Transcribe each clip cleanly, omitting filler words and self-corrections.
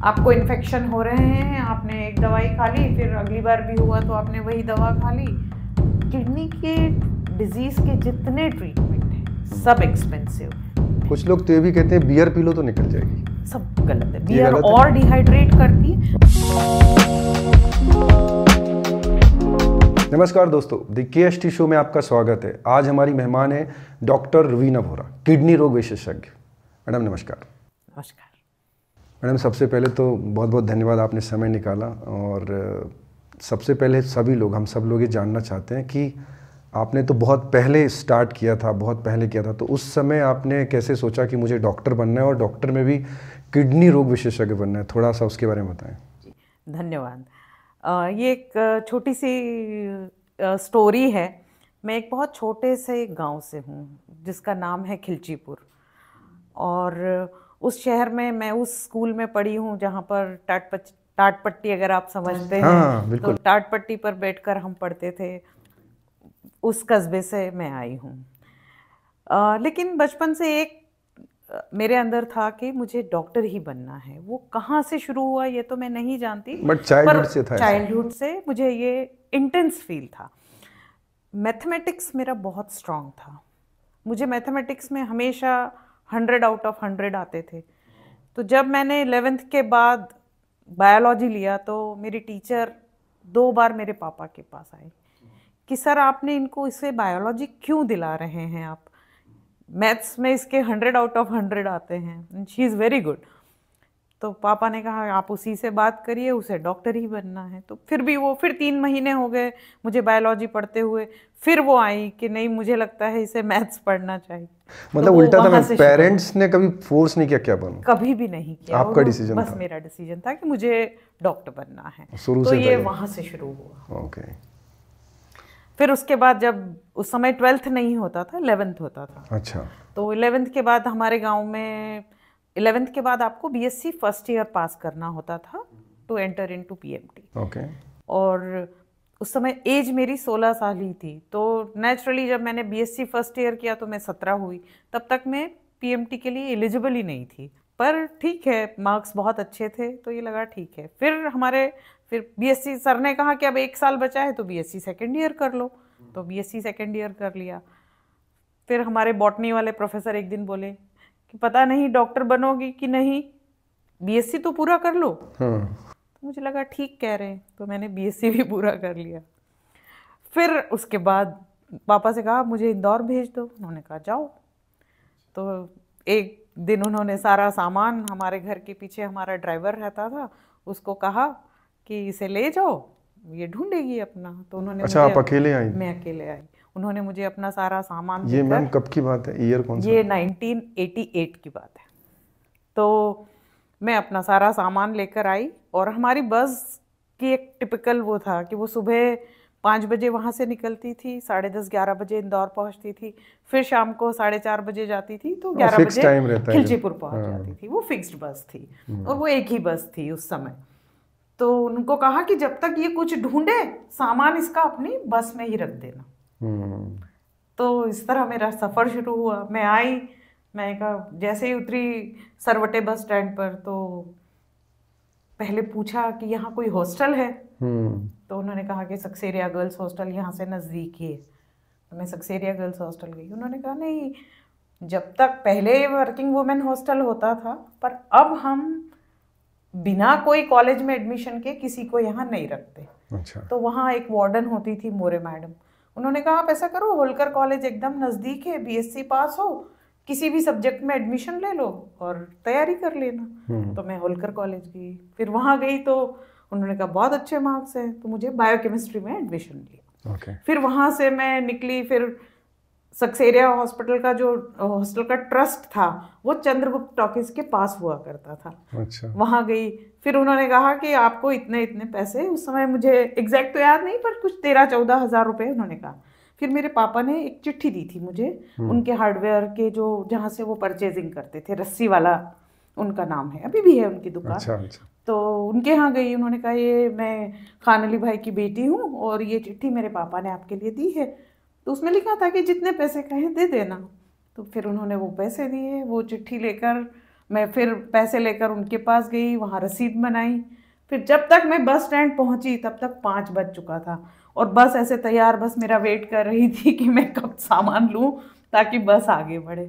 आपको इन्फेक्शन हो रहे हैं, आपने एक दवाई खा ली, फिर अगली बार भी हुआ तो आपने वही दवा खा ली। किडनी के डिजीज के जितने ट्रीटमेंट हैं सब एक्सपेंसिव। कुछ लोग तो ये भी कहते हैं बियर पी लो तो निकल जाएगी। सब गलत है। बियर और डिहाइड्रेट करती है। नमस्कार दोस्तों, द KST शो में आपका स्वागत है। आज हमारी मेहमान है डॉक्टर रवीना वोरा, किडनी रोग विशेषज्ञ। मैडम नमस्कार। नमस्कार मैडम, सबसे पहले तो बहुत बहुत धन्यवाद, आपने समय निकाला। और सबसे पहले हम सब लोग ये जानना चाहते हैं कि आपने तो बहुत पहले स्टार्ट किया था, तो उस समय आपने कैसे सोचा कि मुझे डॉक्टर बनना है और डॉक्टर में भी किडनी रोग विशेषज्ञ बनना है? थोड़ा सा उसके बारे में बताएं। धन्यवाद। ये एक छोटी सी स्टोरी है। मैं एक बहुत छोटे से गांव से हूँ जिसका नाम है खिलचीपुर, और उस शहर में मैं उस स्कूल में पढ़ी हूँ जहाँ पर टाटपट्टी अगर आप समझते हैं तो टाटपट्टी पर बैठकर हम पढ़ते थे। उस कस्बे से मैं आई हूँ। लेकिन बचपन से एक मेरे अंदर था कि मुझे डॉक्टर ही बनना है। वो कहाँ से शुरू हुआ ये तो मैं नहीं जानती, बट चाइल्डहुड से था। चाइल्डहुड से मुझे ये इंटेंस फील था। मैथमेटिक्स मेरा बहुत स्ट्रांग था। मुझे मैथमेटिक्स में हमेशा 100 आउट ऑफ 100 आते थे। तो जब मैंने 11th के बाद बायोलॉजी लिया तो मेरी टीचर 2 बार मेरे पापा के पास आई कि सर आपने इनको इसे बायोलॉजी क्यों दिला रहे हैं, आप मैथ्स में इसके 100 आउट ऑफ 100 आते हैं, शी इज़ वेरी गुड। तो पापा ने कहा आप उसी से बात करिए, उसे डॉक्टर ही बनना है। तो फिर 3 महीने हो गए मुझे बायोलॉजी पढ़ते हुए। फिर वो आई कि नहीं, मुझे लगता है इसे मैथ्स पढ़ना चाहिए। मतलब तो उल्टा था, पेरेंट्स ने कभी फोर्स नहीं किया क्या बनूं? कभी भी नहीं किया। आपका डिसीजन बस था? मेरा डिसीजन था कि मुझे डॉक्टर बनना है। तो ये वहां से शुरू हुआ। ओके। फिर उसके बाद जब उस समय 12th नहीं होता था, 11th होता था। अच्छा। तो 11th के बाद हमारे गांव में 11th के बाद आपको BSc फर्स्ट ईयर पास करना होता था to enter into PMT। Okay. और उस समय एज मेरी 16 साल ही थी। तो नेचुरली जब मैंने BSc फर्स्ट ईयर किया तो मैं 17 हुई। तब तक मैं PMT के लिए एलिजिबल ही नहीं थी, पर ठीक है, मार्क्स बहुत अच्छे थे तो ये लगा ठीक है। फिर BSc सर ने कहा कि अब 1 साल बचा है तो BSc सेकेंड ईयर कर लो। तो BSc सेकेंड ईयर कर लिया। फिर हमारे बॉटनी वाले प्रोफेसर एक दिन बोले कि पता नहीं डॉक्टर बनोगी कि नहीं, BSc तो पूरा कर लो। तो मुझे लगा ठीक कह रहे हैं, तो मैंने BSc भी पूरा कर लिया। फिर उसके बाद पापा से कहा मुझे इंदौर भेज दो। उन्होंने कहा जाओ। तो एक दिन उन्होंने सारा सामान, हमारे घर के पीछे हमारा ड्राइवर रहता था, उसको कहा कि इसे ले जाओ, ये ढूंढेगी अपना। तो उन्होंने अच्छा, आप अकेले आई? मैं अकेले आई। उन्होंने मुझे अपना सारा सामान ये मैम कब की बात है, ईयर कौन सा? ये 1988 की बात है। तो मैं अपना सारा सामान लेकर आई, और हमारी बस की एक टिपिकल वो था कि वो सुबह 5 बजे वहाँ से निकलती थी, 10:30-11 बजे इंदौर पहुँचती थी, फिर शाम को 4:30 बजे जाती थी, तो 11 बजे खिलचीपुर पहुँच जाती थी। वो फिक्स्ड बस थी और वो एक ही बस थी उस समय। तो उनको कहा कि जब तक ये कुछ ढूंढे, सामान इसका अपनी बस में ही रख देना। तो इस तरह मेरा सफ़र शुरू हुआ। मैं आई, मैं कहा जैसे ही उतरी सरवटे बस स्टैंड पर, तो पहले पूछा कि यहाँ कोई हॉस्टल है? तो उन्होंने कहा कि सक्सेरिया गर्ल्स हॉस्टल यहाँ से नज़दीक ही है। तो मैं सक्सेरिया गर्ल्स हॉस्टल गई। उन्होंने कहा नहीं, जब तक पहले वर्किंग वुमेन हॉस्टल होता था, पर अब हम बिना कोई कॉलेज में एडमिशन के किसी को यहाँ नहीं रखते। अच्छा। तो वहाँ एक वार्डन होती थी, मोरे मैडम। उन्होंने कहा आप ऐसा करो, होलकर कॉलेज एकदम नज़दीक है, BSc पास हो, किसी भी सब्जेक्ट में एडमिशन ले लो और तैयारी कर लेना। तो मैं होलकर कॉलेज गई। फिर वहाँ गई तो उन्होंने कहा बहुत अच्छे मार्क्स हैं, तो मुझे बायोकेमिस्ट्री में एडमिशन लिया। फिर वहाँ से मैं निकली। फिर सक्सेरिया हॉस्पिटल का जो हॉस्टल का ट्रस्ट था वो चंद्रगुप्त टॉकीज के पास हुआ करता था। अच्छा। वहाँ गई। फिर उन्होंने कहा कि आपको इतने इतने पैसे, उस समय मुझे एग्जैक्ट तो याद नहीं, पर कुछ 13-14 हज़ार रुपये उन्होंने कहा। फिर मेरे पापा ने एक चिट्ठी दी थी मुझे, उनके हार्डवेयर के जो जहाँ से वो परचेजिंग करते थे, रस्सी वाला उनका नाम है, अभी भी है उनकी दुकान। अच्छा, अच्छा। तो उनके यहाँ गई। उन्होंने कहा ये मैं खान अली भाई की बेटी हूँ और ये चिट्ठी मेरे पापा ने आपके लिए दी है। तो उसमें लिखा था कि जितने पैसे कहें दे देना। तो फिर उन्होंने वो पैसे दिए। वो चिट्ठी लेकर मैं फिर पैसे लेकर उनके पास गई, वहाँ रसीद बनाई। फिर जब तक मैं बस स्टैंड पहुंची तब तक 5 बज चुका था, और बस ऐसे तैयार, बस मेरा वेट कर रही थी कि मैं कब सामान लूं ताकि बस आगे बढ़े।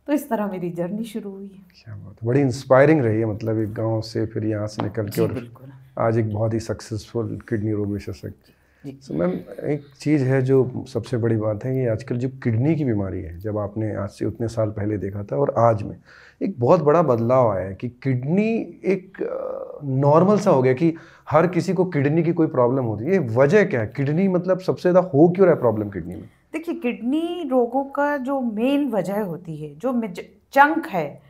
तो इस तरह मेरी जर्नी शुरू हुई है। क्या बात है, बड़ी इंस्पायरिंग रही है। मतलब एक गांव से फिर यहाँ से निकल के जी और बिल्कुल। आज एक बहुत ही सक्सेसफुल किडनी रोग विशेषज्ञ। जी। तो मैम एक चीज़ है जो सबसे बड़ी बात है, ये आजकल जो किडनी की बीमारी है, जब आपने आज से उतने साल पहले देखा था और आज में एक बहुत बड़ा बदलाव आया है कि किडनी एक नॉर्मल सा हो गया कि हर किसी को किडनी की कोई प्रॉब्लम होती है। ये वजह क्या है? किडनी मतलब सबसे ज़्यादा हो क्यों रहा है प्रॉब्लम किडनी में? देखिए, किडनी रोगों का जो मेन वजह होती है, जो चंक है,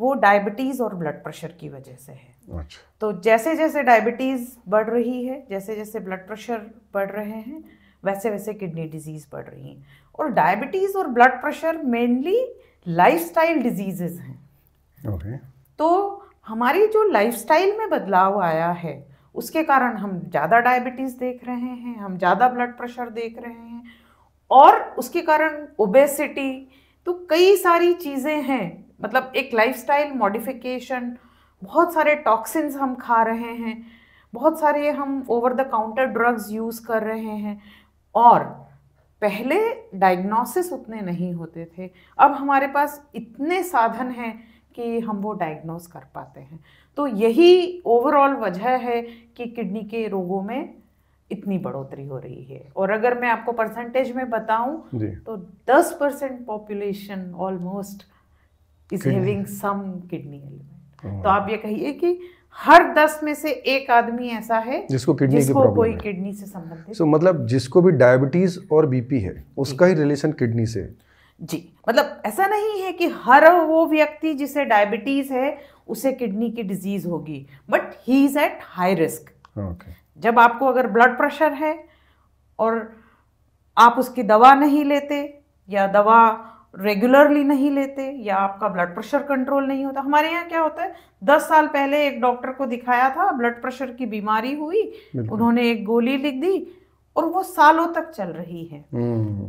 वो डायबिटीज़ और ब्लड प्रेशर की वजह से है। अच्छा। तो जैसे जैसे डायबिटीज़ बढ़ रही है, जैसे जैसे ब्लड प्रेशर बढ़ रहे हैं, वैसे वैसे किडनी डिजीज़ बढ़ रही हैं। और डायबिटीज़ और blood pressure mainly lifestyle diseases हैं। ओके। तो हमारी जो लाइफस्टाइल में बदलाव आया है, उसके कारण हम ज़्यादा डायबिटीज़ देख रहे हैं, हम ज़्यादा ब्लड प्रेशर देख रहे हैं, और उसके कारण ओबेसिटी। तो कई सारी चीज़ें हैं, मतलब एक लाइफस्टाइल मॉडिफिकेशन, बहुत सारे टॉक्सिन्स हम खा रहे हैं, बहुत सारे हम over the counter drugs use कर रहे हैं। और पहले डायग्नोसिस उतने नहीं होते थे, अब हमारे पास इतने साधन हैं कि हम वो डायग्नोस कर पाते हैं। तो यही ओवरऑल वजह है कि किडनी के रोगों में इतनी बढ़ोतरी हो रही है। और अगर मैं आपको परसेंटेज में बताऊं तो 10% population almost is having some kidney element. तो आप ये कहिए कि हर 10 में से एक आदमी ऐसा है जिसको कोई किडनी से संबंधित। सो मतलब जिसको भी डायबिटीज और बीपी है उसका ही रिलेशन किडनी से? जी, मतलब ऐसा नहीं है कि हर वो व्यक्ति जिसे डायबिटीज है उसे किडनी की डिजीज होगी, but he is at high risk. जब आपको अगर ब्लड प्रेशर है और आप उसकी दवा नहीं लेते, या दवा रेगुलरली नहीं लेते, या आपका ब्लड प्रेशर कंट्रोल नहीं होता। हमारे यहाँ क्या होता है, 10 साल पहले एक डॉक्टर को दिखाया था, ब्लड प्रेशर की बीमारी हुई, उन्होंने एक गोली लिख दी और वो सालों तक चल रही है।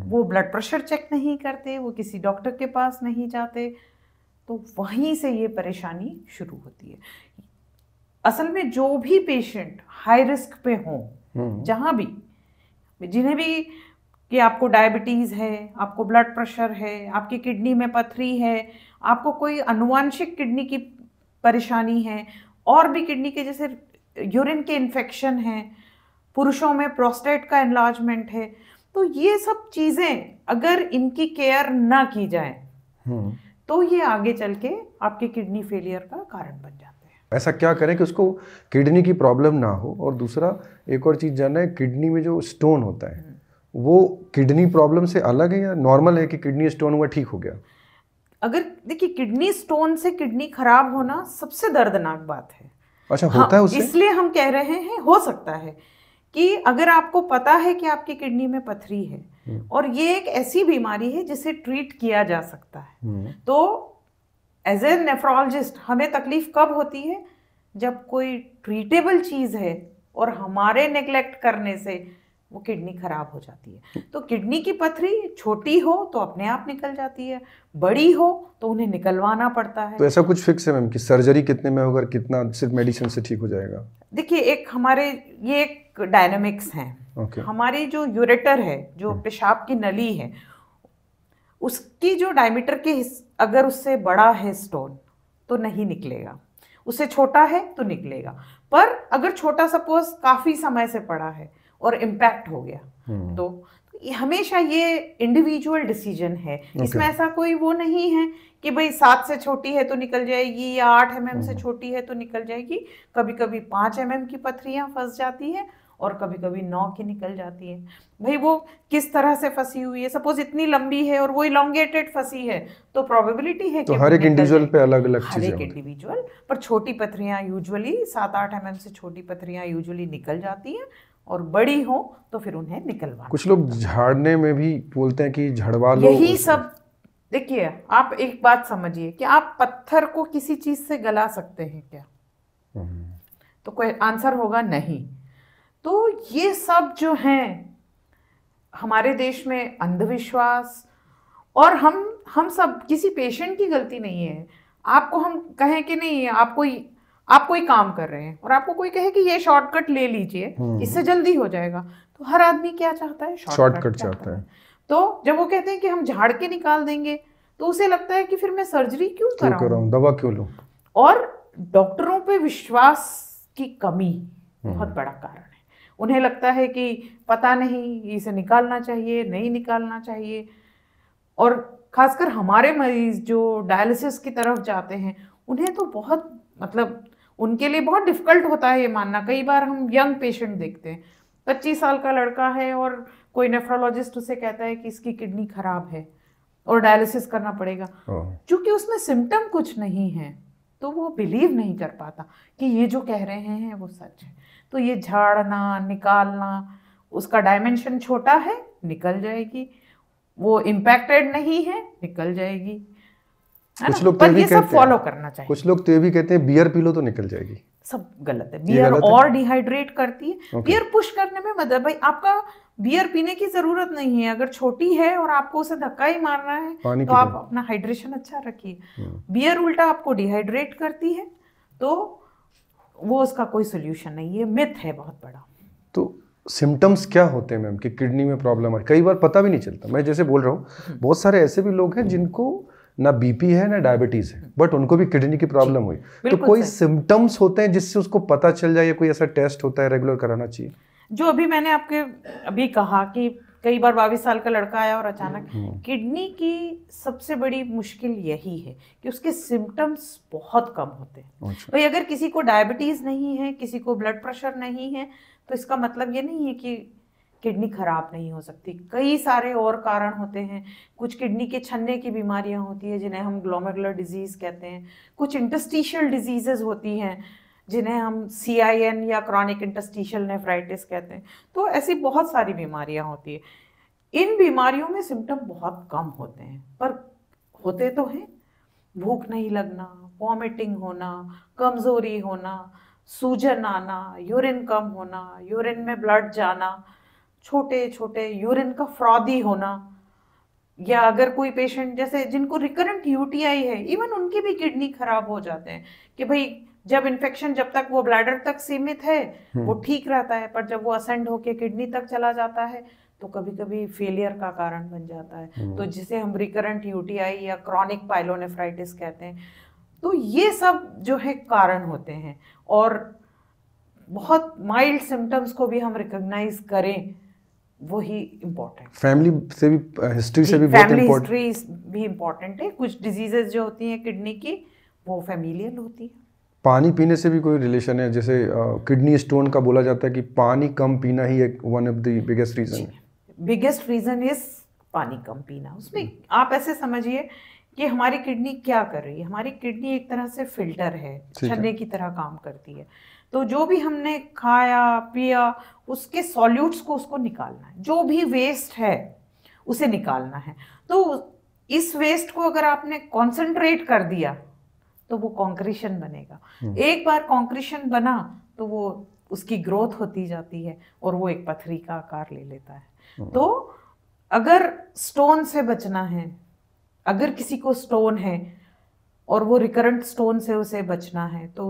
वो ब्लड प्रेशर चेक नहीं करते, वो किसी डॉक्टर के पास नहीं जाते। तो वहीं से ये परेशानी शुरू होती है। असल में जो भी पेशेंट हाई रिस्क पे हों, जहाँ भी, जिन्हें भी, कि आपको डायबिटीज़ है, आपको ब्लड प्रेशर है, आपकी किडनी में पथरी है, आपको कोई अनुवांशिक किडनी की परेशानी है, और भी किडनी के जैसे यूरिन के इन्फेक्शन है, पुरुषों में प्रोस्टेट का एनलार्जमेंट है, तो ये सब चीज़ें अगर इनकी केयर ना की जाए तो ये आगे चल के आपके किडनी फेलियर का कारण बन जाते हैं। ऐसा क्या करें कि उसको किडनी की प्रॉब्लम ना हो? और दूसरा एक और चीज़ जानना है, किडनी में जो स्टोन होता है वो किडनी प्रॉब्लम से अलग है या नॉर्मल है कि किडनी स्टोन हुआ ठीक हो गया? अगर देखिए, किडनी स्टोन से किडनी खराब होना सबसे दर्दनाक बात है। अच्छा, होता है उससे? इसलिए हम कह रहे हैं हो सकता है कि अगर आपको पता है कि आपकी किडनी में पथरी है और ये एक ऐसी बीमारी है जिसे ट्रीट किया जा सकता है, तो एज ए नेफ्रोलॉजिस्ट हमें तकलीफ कब होती है? जब कोई ट्रीटेबल चीज़ है और हमारे नेग्लेक्ट करने से वो किडनी खराब हो जाती है। तो किडनी की पथरी छोटी हो तो अपने आप निकल जाती है, बड़ी हो तो उन्हें निकलवाना पड़ता है। तो ऐसा कुछ फिक्स है मैम कि सर्जरी कितने में होगा, कितना सिर्फ मेडिसिन से ठीक हो जाएगा? देखिए, एक हमारे ये एक डायनामिक्स हैं। हमारी जो यूरेटर है, जो पेशाब की नली है, उसकी जो डायमीटर के अगर उससे बड़ा है स्टोन तो नहीं निकलेगा, उससे छोटा है तो निकलेगा। पर अगर छोटा सपोज काफ़ी समय से पड़ा है और इम्पैक्ट हो गया, तो हमेशा ये इंडिविजुअल डिसीजन है। इसमें ऐसा कोई वो नहीं है कि भाई 7 से छोटी है तो निकल जाएगी या 8 mm से छोटी है तो निकल जाएगी। कभी कभी 5 mm की पथरियां फंस जाती है और कभी कभी 9 की निकल जाती है। भाई वो किस तरह से फंसी हुई है, सपोज इतनी लंबी है और वो इलोंगेटेड फंसी है तो प्रोबेबिलिटी है तो हर एक इंडिविजुअल पे अलग अलग चीजें होती है। इंडिविजुअल पर छोटी पथरियां यूजुअली 7-8 mm से छोटी पथरियां यूजुअली निकल जाती हैं, और बड़ी हो तो फिर उन्हें निकलवा। कुछ लोग झाड़ने में भी बोलते हैं कि झड़वा लो। यही सब देखिए, आप एक बात समझिए कि आप पत्थर को किसी चीज से गला सकते हैं क्या? तो कोई आंसर होगा नहीं। तो ये सब जो हैं हमारे देश में अंधविश्वास, और हम सब, किसी पेशेंट की गलती नहीं है। आपको हम कहें कि नहीं आप कोई काम कर रहे हैं और आपको कोई कहे कि ये शॉर्टकट ले लीजिए, इससे जल्दी हो जाएगा, तो हर आदमी क्या चाहता है? शॉर्टकट चाहता है। तो जब वो कहते हैं कि हम झाड़ के निकाल देंगे, तो उसे लगता है कि फिर मैं सर्जरी क्यों कराऊं, दवा क्यों लूं। और डॉक्टरों पे विश्वास की कमी बहुत बड़ा कारण है। उन्हें लगता है कि पता नहीं इसे निकालना चाहिए, नहीं निकालना चाहिए। और खासकर हमारे मरीज जो डायलिसिस की तरफ जाते हैं, उन्हें तो बहुत मतलब उनके लिए बहुत डिफिकल्ट होता है ये मानना। कई बार हम यंग पेशेंट देखते हैं, 25 साल का लड़का है और कोई नेफ्रोलॉजिस्ट उसे कहता है कि इसकी किडनी खराब है और डायलिसिस करना पड़ेगा। क्योंकि उसमें सिम्टम कुछ नहीं है, तो वो बिलीव नहीं कर पाता कि ये जो कह रहे हैं वो सच है। तो ये झाड़ना निकालना, उसका डायमेंशन छोटा है, निकल जाएगी। वो इम्पैक्टेड नहीं है, निकल जाएगी। कुछ लोग पर ये सब फॉलो करना चाहिए। कुछ लोग तो ये भी कहते हैं बियर पी लो तो निकल जाएगी। सब गलत है। बियर और डिहाइड्रेट करती है। बियर पुश करने में मदद, भाई आपका बियर पीने की जरूरत नहीं है। अगर छोटी है और आपको उसे धक्का ही मारना है तो आप अपना हाइड्रेशन अच्छा रखिए। बियर उल्टा आपको डिहाइड्रेट करती है, तो वो उसका कोई सोल्यूशन नहीं है, मिथ है बहुत बड़ा। तो सिम्टम्स क्या होते हैं मैम कि किडनी में प्रॉब्लम है? कई बार पता भी नहीं चलता। मैं जैसे बोल रहा हूँ, बहुत सारे ऐसे भी लोग हैं जिनको ना बीपी है ना डायबिटीज है, बट उनको भी किडनी की प्रॉब्लम हुई, तो कोई सिम्टम्स होते हैं जिससे उसको पता चल जाए, या कोई ऐसा टेस्ट होता है रेगुलर कराना चाहिए? जो अभी मैंने आपके अभी कहा कि कई बार 22 साल का लड़का आया और अचानक किडनी की सबसे बड़ी मुश्किल यही है कि उसके सिम्टम्स बहुत कम होते हैं। भाई अगर किसी को डायबिटीज नहीं है, किसी को ब्लड प्रेशर नहीं है, तो इसका मतलब ये नहीं है कि किडनी खराब नहीं हो सकती। कई सारे और कारण होते हैं। कुछ किडनी के छन्ने की बीमारियां होती है जिन्हें हम ग्लोमेरुलर डिजीज कहते हैं। कुछ इंटरस्टिशियल डिजीजेज होती हैं जिन्हें हम CIN या क्रॉनिक इंटरस्टिशियल नेफ्राइटिस कहते हैं। तो ऐसी बहुत सारी बीमारियां होती है। इन बीमारियों में सिम्टम बहुत कम होते हैं, पर होते तो हैं। भूख नहीं लगना, वॉमिटिंग होना, कमजोरी होना, सूजन आना, यूरिन कम होना, यूरिन में ब्लड जाना, छोटे छोटे यूरिन का फ्रॉदी होना, या अगर कोई पेशेंट जैसे जिनको रिकरेंट UTI है, इवन उनकी भी किडनी खराब हो जाते हैं कि भाई जब इन्फेक्शन, जब तक वो ब्लैडर तक सीमित है वो ठीक रहता है, पर जब वो असेंड होके किडनी तक चला जाता है तो कभी कभी फेलियर का कारण बन जाता है, तो जिसे हम रिकरेंट UTI या क्रॉनिक पाइलोनेफ्राइटिस कहते हैं। तो ये सब जो है कारण होते हैं, और बहुत माइल्ड सिम्टम्स को भी हम रिकॉग्नाइज करें, वही इम्पोर्टेंट। फैमिली से भी, हिस्ट्री से भी बहुत इम्पोर्टेंट, हिस्ट्री भी इम्पोर्टेंट है। कुछ डिजीजेस जो होती हैं किडनी की, वो फैमिलियल होती है। पानी पीने से भी कोई रिलेशन है? जैसे किडनी स्टोन का बोला जाता है कि पानी कम पीना ही एक one of the biggest reason है। बिगेस्ट रीजन इज पानी कम पीना। उसमें आप ऐसे समझिए कि हमारी किडनी क्या कर रही है। हमारी किडनी एक तरह से फिल्टर है, छन्ने की तरह काम करती है। तो जो भी हमने खाया पिया, उसके सॉल्यूट्स को उसको निकालना है। जो भी वेस्ट है उसे निकालना है। तो इस वेस्ट को अगर आपने कॉन्सेंट्रेट कर दिया तो वो कॉन्क्रीशन बनेगा। एक बार कॉन्क्रीशन बना तो वो उसकी ग्रोथ होती जाती है और वो एक पथरी का आकार ले लेता है। तो अगर स्टोन से बचना है, अगर किसी को स्टोन है और वो रिकरेंट स्टोन से उसे बचना है, तो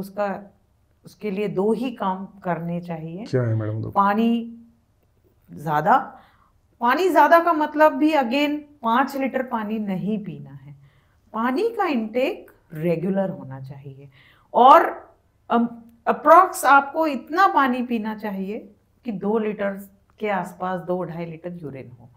उसके लिए 2 ही काम करने चाहिए। क्या है मैडम? पानी ज्यादा का मतलब भी अगेन 5 लीटर पानी नहीं पीना है। पानी का इंटेक रेगुलर होना चाहिए, और अप्रॉक्स आपको इतना पानी पीना चाहिए कि 2 लीटर के आसपास, 2-2.5 लीटर यूरिन हो।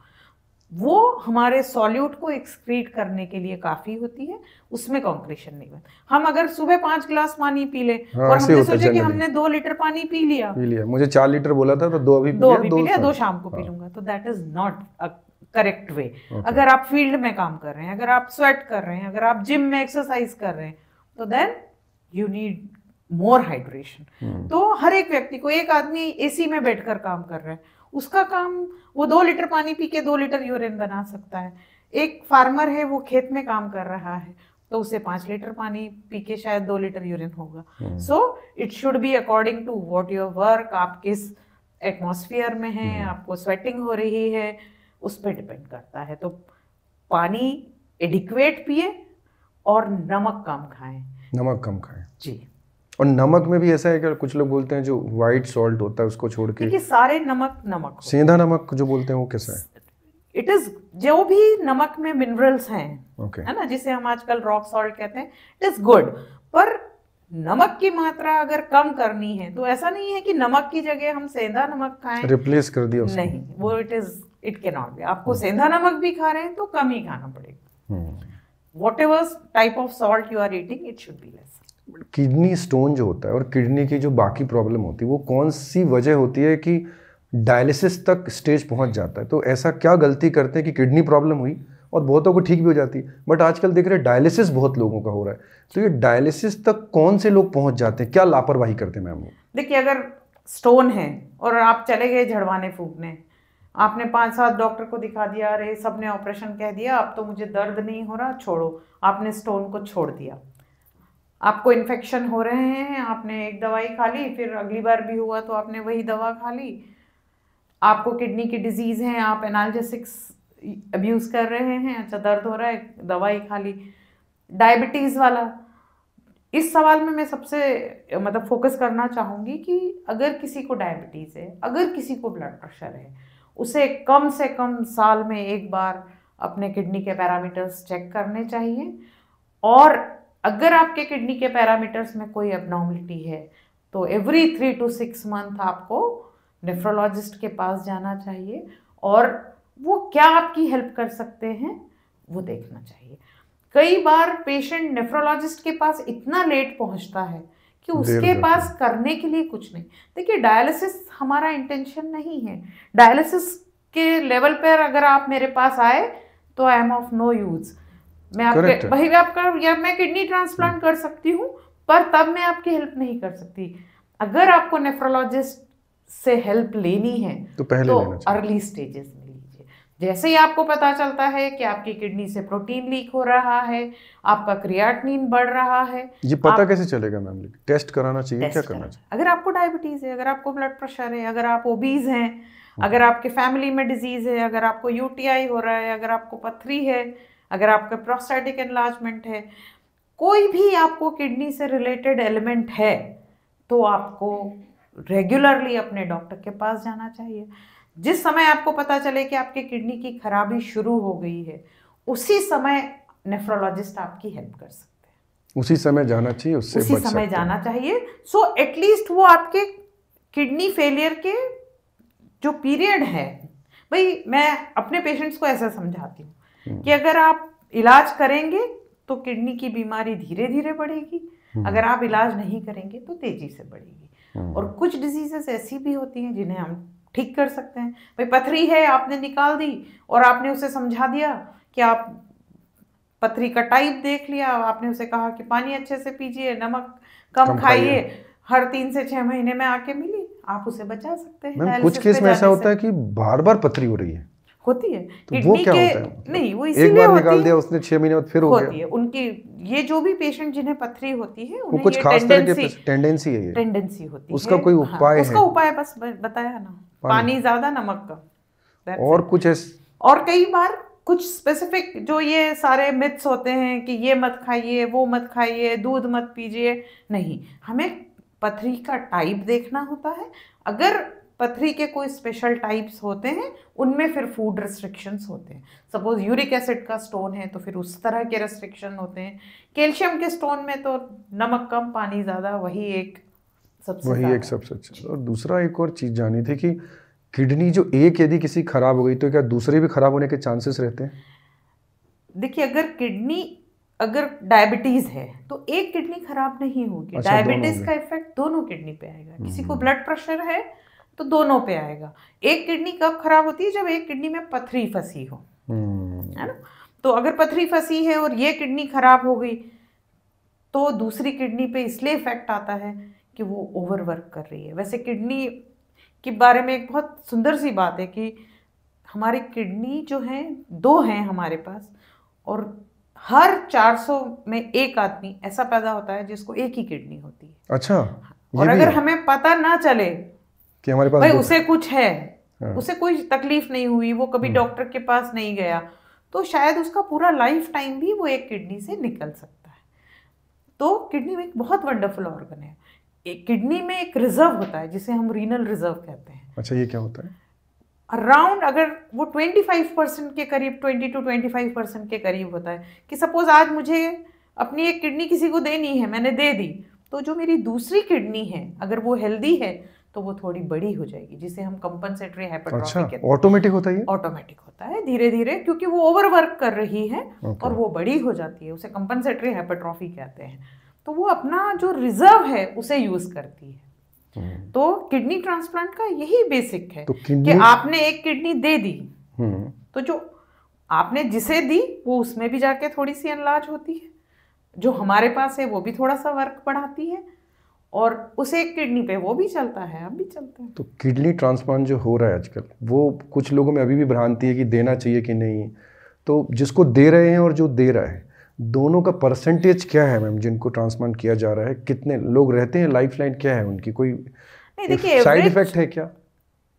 वो हमारे सॉल्यूट को एक्सक्रीट करने के लिए काफी होती है, उसमें कॉन्क्रीशन नहीं बनता। हम अगर सुबह 5 गिलास पानी पी ले और हमने सोचा कि हमने 2 लीटर पानी पी लिया, मुझे 4 लीटर बोला था तो 2 अभी पी लिया, 2 शाम को पी लूंगा, तो that is not a correct way. अगर आप फील्ड में काम कर रहे हैं, अगर आप स्वेट कर रहे हैं, अगर आप जिम में एक्सरसाइज कर रहे हैं, तो then you need more hydration. तो हर एक व्यक्ति को, एक आदमी AC में बैठकर काम कर रहा है, उसका काम वो 2 लीटर पानी पी के 2 लीटर यूरिन बना सकता है। एक फार्मर है, वो खेत में काम कर रहा है, तो उसे 5 लीटर पानी पी के शायद 2 लीटर यूरिन होगा। So it should be according to what your work, आप किस एटमॉस्फेयर में हैं, आपको स्वेटिंग हो रही है, उस पर डिपेंड करता है। तो पानी एडिक्वेट पिए, और नमक कम खाएं। नमक कम खाएं जी। और नमक में भी ऐसा है कि कुछ लोग बोलते हैं जो वाइट सॉल्ट होता है उसको छोड़ के, देखिए सारे नमक नमक होते सेंधा नमक जो बोलते हैं वो कैसा है? हैं। इट इज, जो भी नमक में मिनरल्स हैं, ओके। है ना, जिसे हम आजकल रॉक सॉल्ट कहते हैं, इट इज गुड। पर नमक की मात्रा अगर कम करनी है तो ऐसा नहीं है कि नमक की जगह हम सेंधा नमक खाएं, रिप्लेस कर दिया उसको। नहीं, वो इट कैन नॉट बी। आपको सेंधा नमक भी खा रहे हैं तो कम ही खाना पड़ेगा। Whatever type of salt you are eating, it should be less. Kidney stone जो होता है और किडनी की जो बाकी प्रॉब्लम होती है वो कौन सी वजह होती है कि डायलिसिस तक स्टेज पहुंच जाता है? तो ऐसा क्या गलती करते हैं कि किडनी प्रॉब्लम हुई और बहुतों को ठीक भी हो जाती है, बट आजकल देख रहे हैं डायलिसिस बहुत लोगों का हो रहा है, तो ये डायलिसिस तक कौन से लोग पहुंच जाते हैं, क्या लापरवाही करते हैं मैम? देखिए अगर स्टोन है और आप चले गए झड़वाने फूकने, आपने 5-7 डॉक्टर को दिखा दिया, अरे सबने ऑपरेशन कह दिया, अब तो मुझे दर्द नहीं हो रहा, छोड़ो, आपने स्टोन को छोड़ दिया। आपको इन्फेक्शन हो रहे हैं, आपने एक दवाई खा ली, फिर अगली बार भी हुआ तो आपने वही दवा खा ली। आपको किडनी की डिजीज़ है, आप एनाल्जेसिक्स अब्यूज़ कर रहे हैं, अच्छा दर्द हो रहा है, दवाई खा ली। डायबिटीज़ वाला, इस सवाल में मैं सबसे मतलब फोकस करना चाहूँगी कि अगर किसी को डायबिटीज़ है, अगर किसी को ब्लड प्रेशर है, उसे कम से कम साल में एक बार अपने किडनी के पैरामीटर्स चेक करने चाहिए। और अगर आपके किडनी के पैरामीटर्स में कोई एबनॉर्मलिटी है तो एवरी 3 to 6 मंथ आपको नेफ्रोलॉजिस्ट के पास जाना चाहिए और वो क्या आपकी हेल्प कर सकते हैं वो देखना चाहिए। कई बार पेशेंट नेफ्रोलॉजिस्ट के पास इतना लेट पहुंचता है कि उसके पास करने के लिए कुछ नहीं। देखिए डायलिसिस हमारा इंटेंशन नहीं है। डायलिसिस के लेवल पर अगर आप मेरे पास आए तो I am of no use. मैं आपके वही आपका, या मैं किडनी ट्रांसप्लांट कर सकती हूँ पर तब मैं आपकी हेल्प नहीं कर सकती। अगर आपको नेफ्रोलॉजिस्ट से हेल्प लेनी है तो अर्ली स्टेजेस में लीजिए। जैसे ही आपको पता चलता है कि आपकी किडनी से प्रोटीन लीक हो रहा है, आपका क्रिएटिनिन बढ़ रहा है, ये पता कैसे चलेगा मैम? टेस्ट कराना चाहिए, क्या करना चाहिए? अगर आपको डायबिटीज है, अगर आपको ब्लड प्रेशर है, अगर आप ओबीज हैं, अगर आपके फैमिली में डिजीज है, अगर आपको यूटीआई हो रहा है, अगर आपको पथरी है, अगर आपका प्रोस्टेटिक एनलार्जमेंट है, कोई भी आपको किडनी से रिलेटेड एलिमेंट है तो आपको रेगुलरली अपने डॉक्टर के पास जाना चाहिए। जिस समय आपको पता चले कि आपके किडनी की खराबी शुरू हो गई है उसी समय नेफ्रोलॉजिस्ट आपकी हेल्प कर सकते हैं। उसी समय जाना चाहिए, उससे उसी समय जाना चाहिए। सो एटलीस्ट वो आपके किडनी फेलियर के जो पीरियड है, भाई मैं अपने पेशेंट्स को ऐसा समझाती हूँ कि अगर आप इलाज करेंगे तो किडनी की बीमारी धीरे धीरे बढ़ेगी, अगर आप इलाज नहीं करेंगे तो तेजी से बढ़ेगी। और कुछ डिजीजेस ऐसी भी होती हैं जिन्हें हम ठीक कर सकते हैं। भाई पथरी है, आपने निकाल दी और आपने उसे समझा दिया कि आप पथरी का टाइप देख लिया, आपने उसे कहा कि पानी अच्छे से पीजिए, नमक कम खाइए, हर 3 से 6 महीने में आके मिली, आप उसे बचा सकते हैं। कुछ केस में ऐसा होता है कि बार बार पथरी हो रही है, होती है तो वो क्या होता है? नहीं, वो एक बार निकाल दिया उसने 6 महीने बाद फिर हो गया। उनकी ये जो भी पेशेंट जिन्हें पथरी होती है उन्हें कुछ खास तरह की टेंडेंसी है, टेंडेंसी होती है। उसका कोई उपाय है? उसका उपाय बस बताया ना, पानी ज्यादा, नमक कम, और कुछ और कई बार कुछ स्पेसिफिक जो ये सारे मिथ्स होते हैं कि ये मत खाइए, वो मत खाइए, दूध मत पीजिए, नहीं, हमें पथरी का टाइप देखना होता है। अगर पथरी के कोई स्पेशल टाइप्स होते हैं उनमें फिर फूड रेस्ट्रिक्शंस होते हैं। सपोज यूरिक एसिड का स्टोन है तो फिर उस तरह के रेस्ट्रिक्शन होते हैं। कैल्शियम के स्टोन में तो नमक कम पानी ज़्यादा, वही एक सबसे अच्छा। और दूसरा एक और चीज़ जानी थी कि किडनी जो एक यदि किसी खराब हो गई तो क्या दूसरे भी खराब होने के चांसेस रहते हैं? देखिए अगर डायबिटीज है तो एक किडनी खराब नहीं होगी। डायबिटीज का इफेक्ट दोनों किडनी पे आएगा। किसी को ब्लड प्रेशर है तो दोनों पे आएगा। एक किडनी कब खराब होती है? जब एक किडनी में पथरी फंसी हो, है ना। तो अगर पथरी फंसी है और ये किडनी खराब हो गई तो दूसरी किडनी पे इसलिए इफेक्ट आता है कि वो ओवरवर्क कर रही है। वैसे किडनी के बारे में एक बहुत सुंदर सी बात है कि हमारी किडनी जो है 2 हैं हमारे पास, और हर 400 में एक आदमी ऐसा पैदा होता है जिसको एक ही किडनी होती है। अच्छा, और अगर हमें पता ना चले कि हमारे पास भाई उसे कुछ है, उसे कोई तकलीफ नहीं हुई, वो कभी डॉक्टर के पास नहीं गया, तो शायद उसका पूरा लाइफ टाइम भी वो एक किडनी से निकल सकता है। तो किडनी में एक बहुत वंडरफुल ऑर्गन है। एक किडनी में एक रिजर्व होता है जिसे हम रीनल रिजर्व कहते हैं। अच्छा, ये क्या होता है? अराउंड अगर वो 25% के करीब, 20 to 25% के करीब होता है कि सपोज आज मुझे अपनी एक किडनी किसी को देनी है, मैंने दे दी, तो जो मेरी दूसरी किडनी है अगर वो हेल्दी है तो वो थोड़ी बड़ी हो जाएगी, जिसे हम कंपनसेटरी हाइपरट्रॉफी कहते हैं। ऑटोमेटिक होता है ये? ऑटोमेटिक होता है, धीरे धीरे, क्योंकि वो ओवरवर्क कर रही है और वो बड़ी हो जाती है, उसे कंपनसेटरी हाइपरट्रॉफी कहते हैं। तो वो अपना जो रिजर्व है उसे यूज करती है। तो किडनी ट्रांसप्लांट का यही बेसिक है कि आपने एक किडनी दे दी, तो जो आपने जिसे दी वो उसमें भी जाके थोड़ी सी एनलार्ज होती है, जो हमारे पास है वो भी थोड़ा सा वर्क बढ़ाती है, और उस एक किडनी पे वो भी चलता है, अब भी चलता है। तो किडनी ट्रांसप्लांट जो हो रहा है आजकल, वो कुछ लोगों में अभी भी भ्रांति है कि देना चाहिए कि नहीं। तो जिसको दे रहे हैं और जो दे रहा है, दोनों का परसेंटेज क्या है मैम? जिनको ट्रांसप्लांट किया जा रहा है, कितने लोग रहते हैं, लाइफलाइन क्या है उनकी, कोई साइड इफेक्ट है क्या,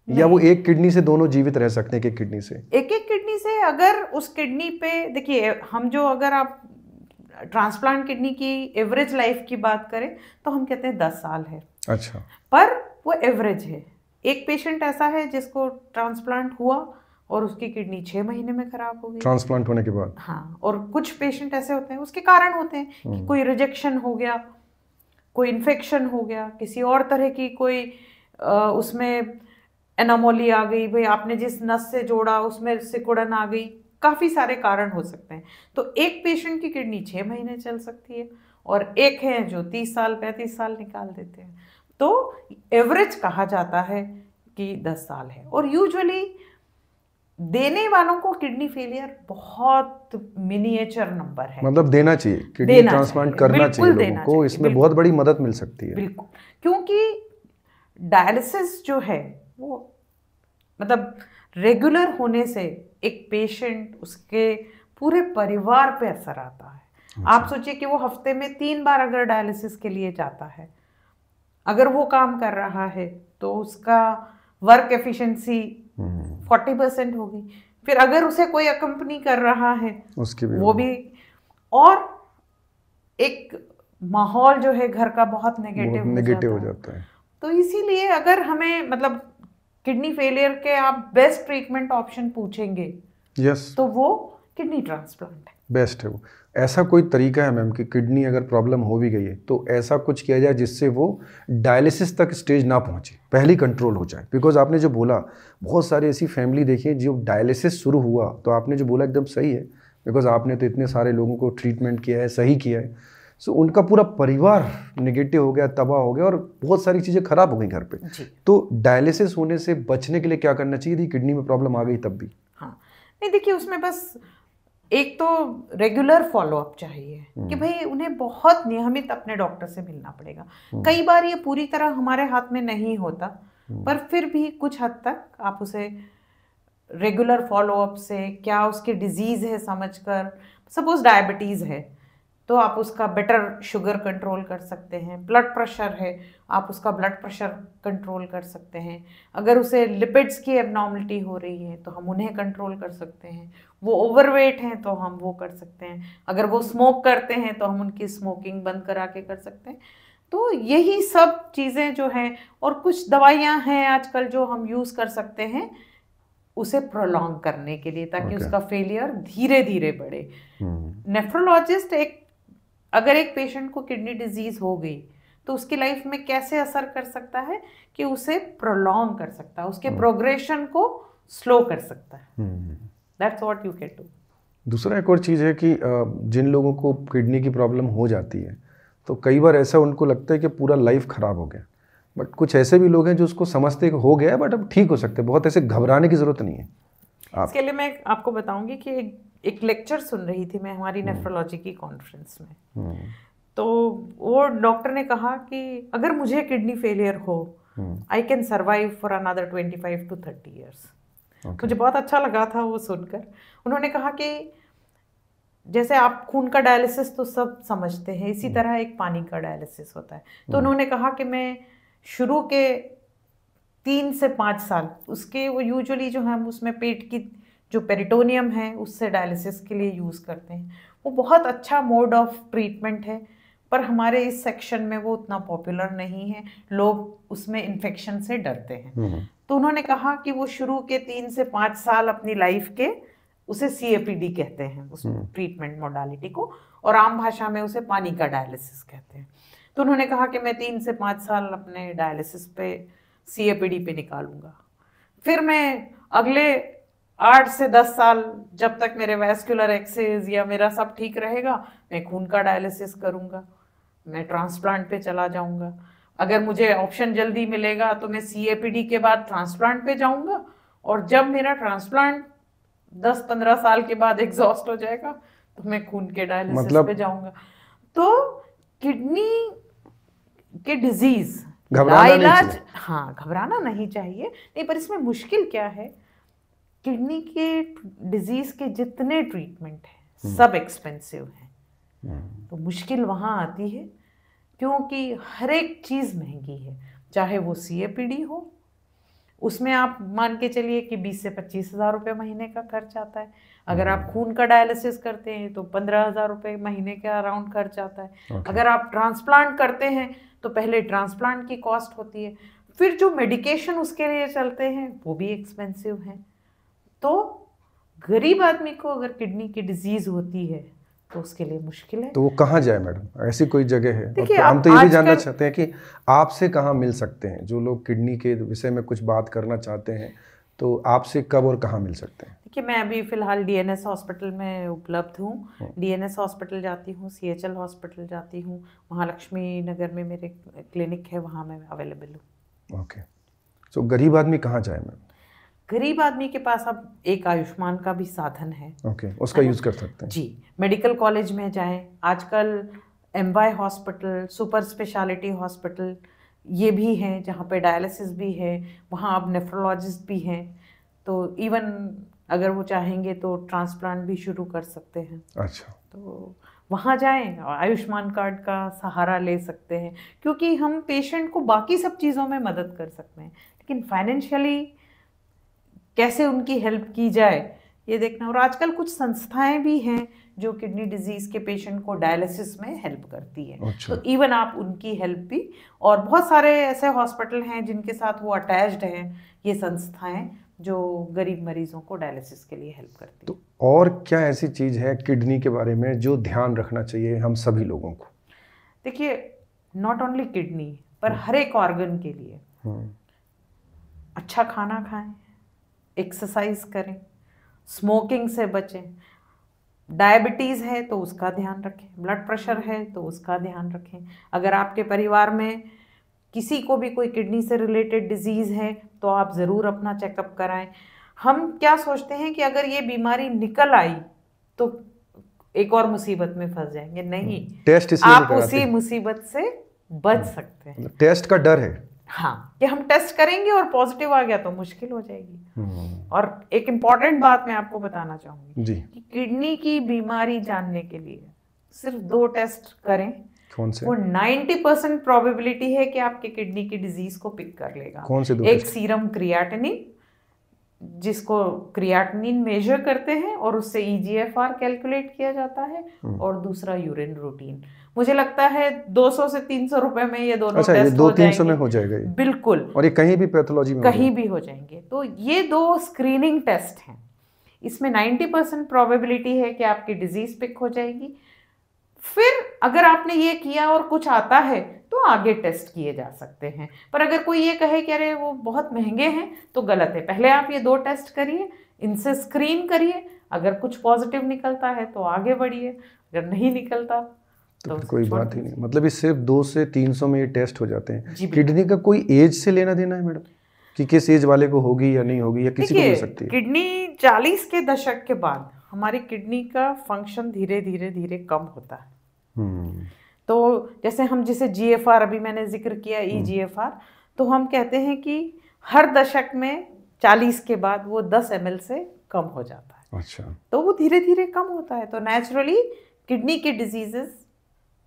या वो एक किडनी से दोनों जीवित रह सकते हैं? एक किडनी से, एक किडनी से अगर उस किडनी पे, देखिए हम जो, अगर आप ट्रांसप्लांट किडनी की एवरेज लाइफ की बात करें तो हम कहते हैं 10 साल है। अच्छा, पर वो एवरेज है। एक पेशेंट ऐसा है जिसको ट्रांसप्लांट हुआ और उसकी किडनी 6 महीने में खराब हो गई ट्रांसप्लांट होने के बाद। हाँ, और कुछ पेशेंट ऐसे होते हैं, उसके कारण होते हैं कि कोई रिजेक्शन हो गया, कोई इन्फेक्शन हो गया, किसी और तरह की कोई उसमें एनोमोली आ गई, भाई आपने जिस नस से जोड़ा उसमें सिकुड़न आ गई, काफ़ी सारे कारण हो सकते हैं। तो एक पेशेंट की किडनी 6 महीने चल सकती है और एक है जो 30 साल 35 साल निकाल देते हैं। तो एवरेज कहा जाता है कि 10 साल है। और यूजुअली देने वालों को किडनी फेलियर बहुत मिनिएचर नंबर है, मतलब देना चाहिए, किडनी ट्रांसप्लांट करना चाहिए लोगों को, इसमें बहुत बड़ी मदद मिल सकती है। बिल्कुल, क्योंकि डायलिसिस जो है वो मतलब रेगुलर होने से एक पेशेंट, उसके पूरे परिवार पे असर आता है। अच्छा। आप सोचिए कि वो हफ्ते में 3 बार अगर डायलिसिस के लिए जाता है, अगर वो काम कर रहा है तो उसका वर्क एफिशिएंसी 40% होगी। फिर अगर उसे कोई अकम्पनी कर रहा है उसकी भी वो भी, और एक माहौल जो है घर का बहुत नेगेटिव हो जाता है। तो इसीलिए अगर हमें मतलब किडनी फेलियर के आप बेस्ट ट्रीटमेंट ऑप्शन पूछेंगे, तो वो किडनी ट्रांसप्लांट है, बेस्ट है वो। ऐसा कोई तरीका है मैम कि किडनी अगर प्रॉब्लम हो भी गई है तो ऐसा कुछ किया जाए जिससे वो डायलिसिस तक स्टेज ना पहुंचे, पहले कंट्रोल हो जाए? बिकॉज आपने जो बोला, बहुत सारी ऐसी फैमिली देखी है जो डायलिसिस शुरू हुआ, तो आपने जो बोला एकदम सही है, बिकॉज आपने तो इतने सारे लोगों को ट्रीटमेंट किया है, सही किया है। सो उनका पूरा परिवार नेगेटिव हो गया, तबाह हो गया और बहुत सारी चीज़ें खराब हो गई घर पे। तो डायलिसिस होने से बचने के लिए क्या करना चाहिए यदि किडनी में प्रॉब्लम आ गई तब भी? हाँ, नहीं देखिए, उसमें बस एक तो रेगुलर फॉलोअप चाहिए कि भाई उन्हें बहुत नियमित अपने डॉक्टर से मिलना पड़ेगा। कई बार ये पूरी तरह हमारे हाथ में नहीं होता, पर फिर भी कुछ हद तक आप उसे रेगुलर फॉलोअप से, क्या उसकी डिजीज़ है समझकर, सपोज डायबिटीज़ है तो आप उसका बेटर शुगर कंट्रोल कर सकते हैं, ब्लड प्रेशर है आप उसका ब्लड प्रेशर कंट्रोल कर सकते हैं, अगर उसे लिपिड्स की एबनॉर्मलिटी हो रही है तो हम उन्हें कंट्रोल कर सकते हैं, वो ओवरवेट हैं तो हम वो कर सकते हैं, अगर वो स्मोक करते हैं तो हम उनकी स्मोकिंग बंद करा के कर सकते हैं। तो यही सब चीज़ें जो हैं, और कुछ दवाइयाँ हैं आजकल जो हम यूज़ कर सकते हैं उसे प्रोलॉन्ग करने के लिए, ताकि उसका फेलियर धीरे धीरे बढ़े। नेफ्रोलॉजिस्ट अगर एक पेशेंट को किडनी डिजीज हो गई तो उसकी लाइफ में कैसे असर कर सकता है कि उसे प्रोलॉन्ग कर सकता है, उसके प्रोग्रेशन को स्लो कर सकता है। That's what you can do. दूसरा एक और चीज़ है कि जिन लोगों को किडनी की प्रॉब्लम हो जाती है तो कई बार ऐसा उनको लगता है कि पूरा लाइफ ख़राब हो गया, बट कुछ ऐसे भी लोग हैं जो उसको समझते हैं कि हो गया बट अब ठीक हो सकते हैं, बहुत ऐसे घबराने की ज़रूरत नहीं है। इसके लिए मैं आपको बताऊंगी कि एक लेक्चर सुन रही थी मैं हमारी नेफ्रोलॉजी की कॉन्फ्रेंस में, तो वो डॉक्टर ने कहा कि अगर मुझे किडनी फेलियर हो, I can survive for another 25 to 30 years। मुझे बहुत अच्छा लगा था वो सुनकर। उन्होंने कहा कि जैसे आप खून का डायलिसिस तो सब समझते हैं, इसी तरह एक पानी का डायलिसिस होता है। तो उन्होंने कहा कि मैं शुरू के 3 से 5 साल उसके, वो यूजुअली जो हम उसमें पेट की जो पेरिटोनियम है उससे डायलिसिस के लिए यूज़ करते हैं। वो बहुत अच्छा मोड ऑफ ट्रीटमेंट है, पर हमारे इस सेक्शन में वो उतना पॉपुलर नहीं है, लोग उसमें इन्फेक्शन से डरते हैं। तो उन्होंने कहा कि वो शुरू के 3 से 5 साल अपनी लाइफ के, उसे CAPD कहते हैं उस ट्रीटमेंट मोडालिटी को, और आम भाषा में उसे पानी का डायलिसिस कहते हैं। तो उन्होंने कहा कि मैं 3 से 5 साल अपने डायलिसिस पे CAPD पे निकालूंगा, फिर मैं अगले 8 से 10 साल जब तक मेरे वैस्कुलर एक्सेस या मेरा सब ठीक रहेगा मैं खून का डायलिसिस करूंगा, मैं ट्रांसप्लांट पे चला जाऊंगा। अगर मुझे ऑप्शन जल्दी मिलेगा तो मैं CAPD के बाद ट्रांसप्लांट पे जाऊंगा, और जब मेरा ट्रांसप्लांट 10-15 साल के बाद एग्जॉस्ट हो जाएगा तो मैं खून के डायलिसिस पे जाऊंगा। तो किडनी के डिजीज लाइलाज, हाँ घबराना नहीं चाहिए, नहीं, पर इसमें मुश्किल क्या है, किडनी के डिजीज के जितने ट्रीटमेंट हैं सब एक्सपेंसिव हैं। तो मुश्किल वहाँ आती है क्योंकि हर एक चीज़ महंगी है, चाहे वो CAPD हो, उसमें आप मान के चलिए कि 20 से 25 हज़ार रुपये महीने का खर्च आता है। अगर आप खून का डायलिसिस करते हैं तो 15,000 रुपये महीने के अराउंड खर्च आता है। अगर आप ट्रांसप्लांट करते हैं तो पहले ट्रांसप्लांट की कॉस्ट होती है, फिर जो मेडिकेशन उसके लिए चलते हैं वो भी एक्सपेंसिव हैं। तो गरीब आदमी को अगर किडनी की डिजीज होती है तो उसके लिए मुश्किल है। तो वो कहाँ जाए मैडम, ऐसी कोई जगह है? देखिए, हम तो ये भी जानना चाहते हैं कि आपसे कहाँ मिल सकते हैं, जो लोग किडनी के विषय में कुछ बात करना चाहते हैं तो आपसे कब और कहाँ मिल सकते हैं? देखिए, मैं अभी फ़िलहाल DNS हॉस्पिटल में उपलब्ध हूँ। DNS हॉस्पिटल जाती हूँ, CHL हॉस्पिटल जाती हूँ, महालक्ष्मी नगर में मेरे क्लिनिक है, वहाँ मैं अवेलेबल हूँ। ओके, तो गरीब आदमी कहाँ जाए मैम? गरीब आदमी के पास अब एक आयुष्मान का भी साधन है। ओके, उसका यूज़ कर सकते हैं जी। मेडिकल कॉलेज में जाएं, आजकल MY hospital, super speciality hospital ये भी हैं जहाँ पे डायलिसिस भी है, वहाँ अब नेफ्रोलॉजिस्ट भी हैं, तो इवन अगर वो चाहेंगे तो ट्रांसप्लांट भी शुरू कर सकते हैं। अच्छा, तो वहाँ जाएं, आयुष्मान कार्ड का सहारा ले सकते हैं, क्योंकि हम पेशेंट को बाकी सब चीज़ों में मदद कर सकते हैं, लेकिन फाइनेंशियली कैसे उनकी हेल्प की जाए ये देखना। और आजकल कुछ संस्थाएं भी हैं जो किडनी डिजीज के पेशेंट को डायलिसिस में हेल्प करती है। अच्छा। तो इवन आप उनकी हेल्प भी, और बहुत सारे ऐसे हॉस्पिटल हैं जिनके साथ वो अटैच्ड हैं ये संस्थाएं, जो गरीब मरीजों को डायलिसिस के लिए हेल्प करती है। तो और क्या ऐसी चीज़ है किडनी के बारे में जो ध्यान रखना चाहिए हम सभी लोगों को? देखिए, नॉट ओनली किडनी पर हर एक ऑर्गन के लिए अच्छा खाना खाएं, एक्सरसाइज करें, स्मोकिंग से बचें, डायबिटीज़ है तो उसका ध्यान रखें, ब्लड प्रेशर है तो उसका ध्यान रखें। अगर आपके परिवार में किसी को भी कोई किडनी से रिलेटेड डिजीज़ है तो आप ज़रूर अपना चेकअप कराएं। हम क्या सोचते हैं कि अगर ये बीमारी निकल आई तो एक और मुसीबत में फंस जाएंगे, नहीं, टेस्ट इसलिए आप उसी मुसीबत से बच सकते हैं। टेस्ट का डर है, हाँ, कि हम टेस्ट करेंगे और पॉजिटिव आ गया तो मुश्किल हो जाएगी। और एक इम्पॉर्टेंट बात मैं आपको बताना चाहूंगी जी, कि किडनी की बीमारी जानने के लिए सिर्फ 2 टेस्ट करें। कौन से? वो 90% प्रोबेबिलिटी है कि आपके किडनी की डिजीज को पिक कर लेगा। कौन से 2 एक टेस्ट? सीरम क्रिएटिनिन, जिसको क्रिएटिनिन मेजर करते हैं और उससे EGFR कैलकुलेट किया जाता है, और दूसरा यूरिन रूटीन। मुझे लगता है 200 से 300 रुपए में ये दोनों अच्छा, टेस्ट ये 200-300 में हो जाएगा ये? बिल्कुल। और ये कहीं भी पैथोलॉजी में कहीं भी हो जाएंगे। तो ये 2 स्क्रीनिंग टेस्ट हैं, इसमें 90% प्रोबेबिलिटी है कि आपकी डिजीज पिक हो जाएगी। फिर अगर आपने ये किया और कुछ आता है तो आगे टेस्ट किए जा सकते हैं। पर अगर कोई ये कहे कि अरे वो बहुत महंगे हैं तो गलत है। पहले आप ये 2 टेस्ट करिए, इनसे स्क्रीन करिए, अगर कुछ पॉजिटिव निकलता है तो आगे बढ़िए, अगर नहीं निकलता तो कोई बात ही नहीं। मतलब ये सिर्फ 2 से 300 में ये टेस्ट हो जाते हैं। किडनी का कोई एज से लेना देना है मैडम, कि किस एज वाले को होगी या नहीं होगी, या किसी को मिल सकती है? किडनी 40 के दशक के बाद हमारी किडनी का फंक्शन धीरे धीरे कम होता है। तो जैसे हम जिसे GFR अभी मैंने जिक्र किया, EGFR, तो हम कहते हैं कि हर दशक में 40 के बाद वो 10 ml से कम हो जाता है। अच्छा, तो वो धीरे धीरे कम होता है। तो नेचुरली किडनी की डिजीजेस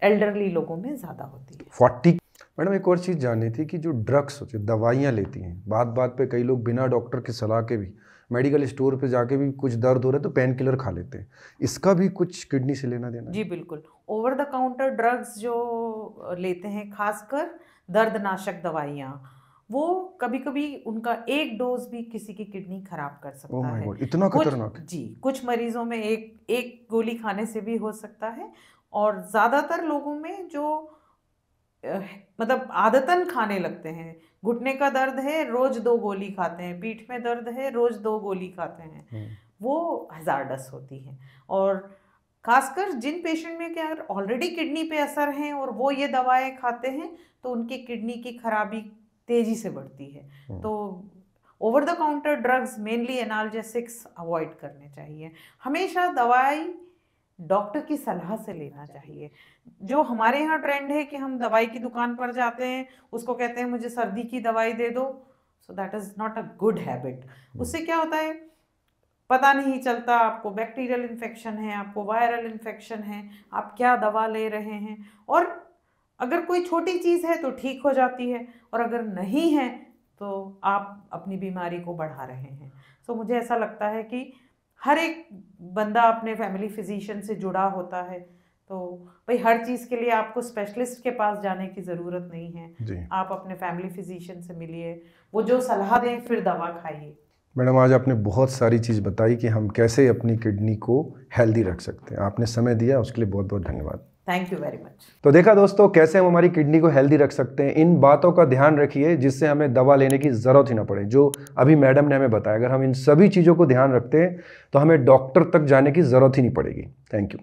एल्डरली लोगों में ज़्यादा होती है। 40। मैडम, एक और चीज़ जाननी थी कि जो ड्रग्स होती है, दवाइयाँ लेती हैं, बात बात पे कई लोग बिना डॉक्टर की सलाह के भी मेडिकल स्टोर पे जाके भी कुछ दर्द हो रहा है तो पेन किलर खा लेते हैं, इसका भी कुछ किडनी से लेना देना है? जी बिल्कुल, ओवर द काउंटर ड्रग्स जो लेते हैं, खासकर दर्दनाशक दवाइयाँ, वो कभी कभी उनका एक डोज भी किसी की किडनी खराब कर ओह सकता माय है। गॉड, इतना कुछ खतरनाक? जी, कुछ मरीजों में एक एक गोली खाने से भी हो सकता है, और ज़्यादातर लोगों में जो मतलब आदतन खाने लगते हैं, घुटने का दर्द है रोज 2 गोली खाते हैं, पीठ में दर्द है रोज 2 गोली खाते हैं, वो हजार्डस होती है। और खासकर जिन पेशेंट में क्या ऑलरेडी किडनी पे असर है और वो ये दवाएं खाते हैं, तो उनकी किडनी की खराबी तेजी से बढ़ती है। तो over the counter drugs, mainly analgesics, avoid करने चाहिए। हमेशा दवाई डॉक्टर की सलाह से लेना चाहिए। जो हमारे यहाँ ट्रेंड है कि हम दवाई की दुकान पर जाते हैं, उसको कहते हैं मुझे सर्दी की दवाई दे दो, so that is not a good habit. उससे क्या होता है, पता नहीं चलता आपको बैक्टीरियल इन्फेक्शन है, आपको वायरल इन्फेक्शन है, आप क्या दवा ले रहे हैं, और अगर कोई छोटी चीज़ है तो ठीक हो जाती है, और अगर नहीं है तो आप अपनी बीमारी को बढ़ा रहे हैं। सो मुझे ऐसा लगता है कि हर एक बंदा अपने फैमिली फिजिशियन से जुड़ा होता है, तो भाई हर चीज़ के लिए आपको स्पेशलिस्ट के पास जाने की ज़रूरत नहीं है जी आप अपने फैमिली फिजिशियन से मिलिए, वो जो सलाह दें फिर दवा खाइए। मैडम, आज आपने बहुत सारी चीज़ बताई कि हम कैसे अपनी किडनी को हेल्दी रख सकते हैं। आपने समय दिया उसके लिए बहुत बहुत धन्यवाद। Thank you very much. तो देखा दोस्तों, कैसे हम हमारी किडनी को हेल्दी रख सकते हैं। इन बातों का ध्यान रखिए जिससे हमें दवा लेने की ज़रूरत ही ना पड़े, जो अभी मैडम ने हमें बताया। अगर हम इन सभी चीज़ों को ध्यान रखते हैं तो हमें डॉक्टर तक जाने की ज़रूरत ही नहीं पड़ेगी। Thank you.